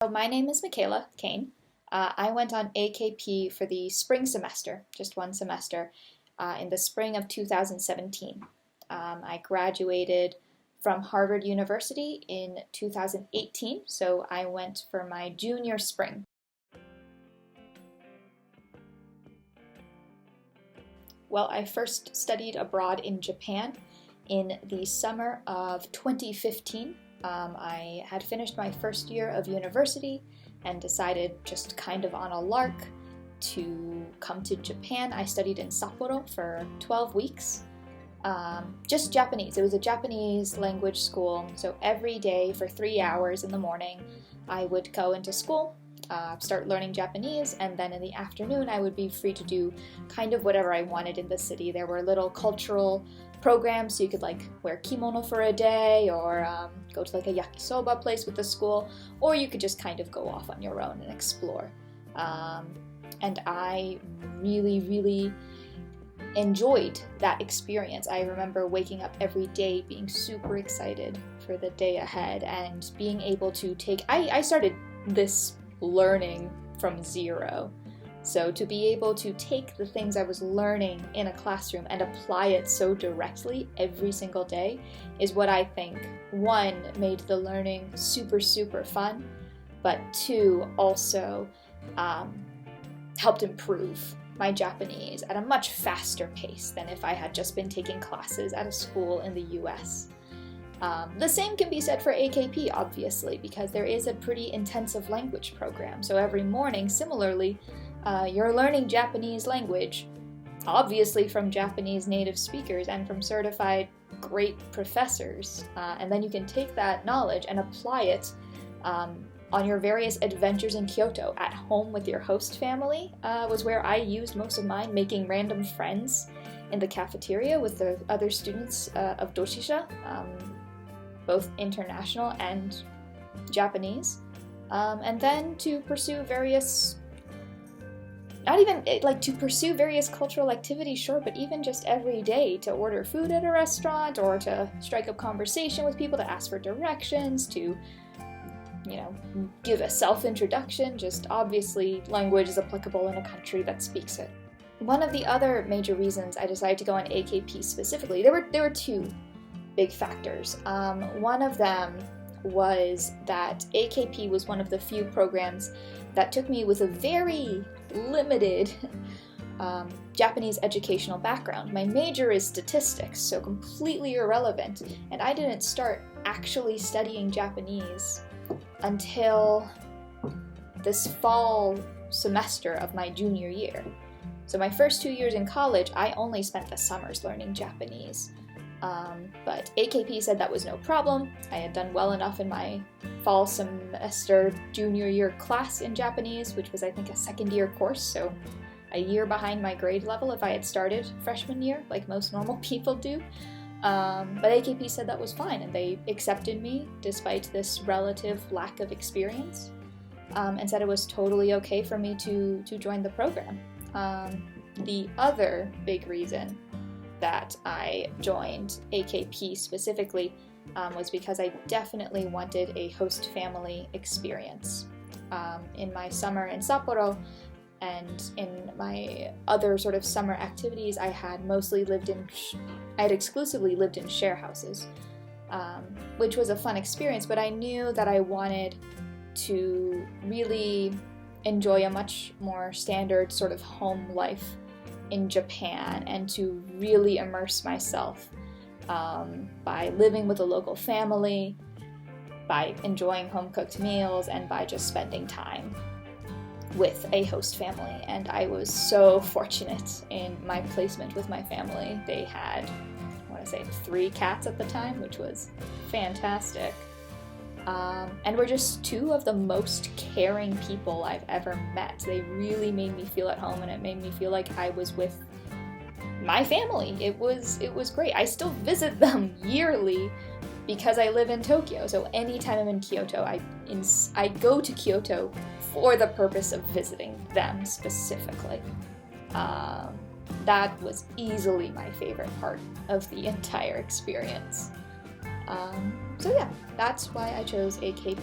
So my name is Michaela Kane. I went on AKP for the spring semester, just one semester, in the spring of 2017. I graduated from Harvard University in 2018, so I went for my junior spring. Well, I first studied abroad in Japan in the summer of 2015. I had finished my first year of university and decided, just kind of on a lark, to come to Japan. I studied in Sapporo for 12 weeks. Just Japanese. It was a Japanese language school, so every day for 3 hours in the morning I would go into school, start learning Japanese, and then in the afternoon I would be free to do kind of whatever I wanted in the city. There were little cultural programs, so you could like wear kimono for a day, or go to like a yakisoba place with the school, or you could just kind of go off on your own and explore. And I really enjoyed that experience. I remember waking up every day being super excited for the day ahead and being able to take, I started this learning from zero. So to be able to take the things I was learning in a classroom and apply it so directly every single day is what I think, one, made the learning super fun, but two, also helped improve my Japanese at a much faster pace than if I had just been taking classes at a school in the US. The same can be said for AKP, obviously, because there is a pretty intensive language program. So every morning, similarly, you're learning Japanese language, obviously from Japanese native speakers and from certified great professors. And then you can take that knowledge and apply it on your various adventures in Kyoto. At home with your host family was where I used most of mine, making random friends in the cafeteria with the other students of Doshisha, both international and Japanese. And then to pursue various, not even like to pursue various cultural activities, sure, but even just every day to order food at a restaurant, or to strike up conversation with people, to ask for directions, to give a self-introduction. Just obviously language is applicable in a country that speaks it. One of the other major reasons I decided to go on AKP specifically, there were two big factors. One of them was that AKP was one of the few programs that took me with a very limited Japanese educational background. My major is statistics, so completely irrelevant, and I didn't start actually studying Japanese until this fall semester of my junior year. So my first 2 years in college, I only spent the summers learning Japanese. But AKP said that was no problem. I had done well enough in my fall semester junior year class in Japanese, which was I think a second year course, so a year behind my grade level if I had started freshman year, like most normal people do. But AKP said that was fine, and they accepted me despite this relative lack of experience, and said it was totally okay for me to join the program. The other big reason that I joined AKP specifically was because I definitely wanted a host family experience. In my summer in Sapporo and in my other sort of summer activities, I had exclusively lived in share houses, which was a fun experience, but I knew that I wanted to really enjoy a much more standard sort of home life in Japan, and to really immerse myself by living with a local family, by enjoying home-cooked meals, and by just spending time with a host family. And I was so fortunate in my placement with my family. They had, I want to say, 3 cats at the time, which was fantastic. And were just two of the most caring people I've ever met. They really made me feel at home, and it made me feel like I was with my family. It was great. I still visit them yearly because I live in Tokyo. So anytime I'm in Kyoto, I go to Kyoto for the purpose of visiting them specifically. That was easily my favorite part of the entire experience. So yeah, that's why I chose AKP.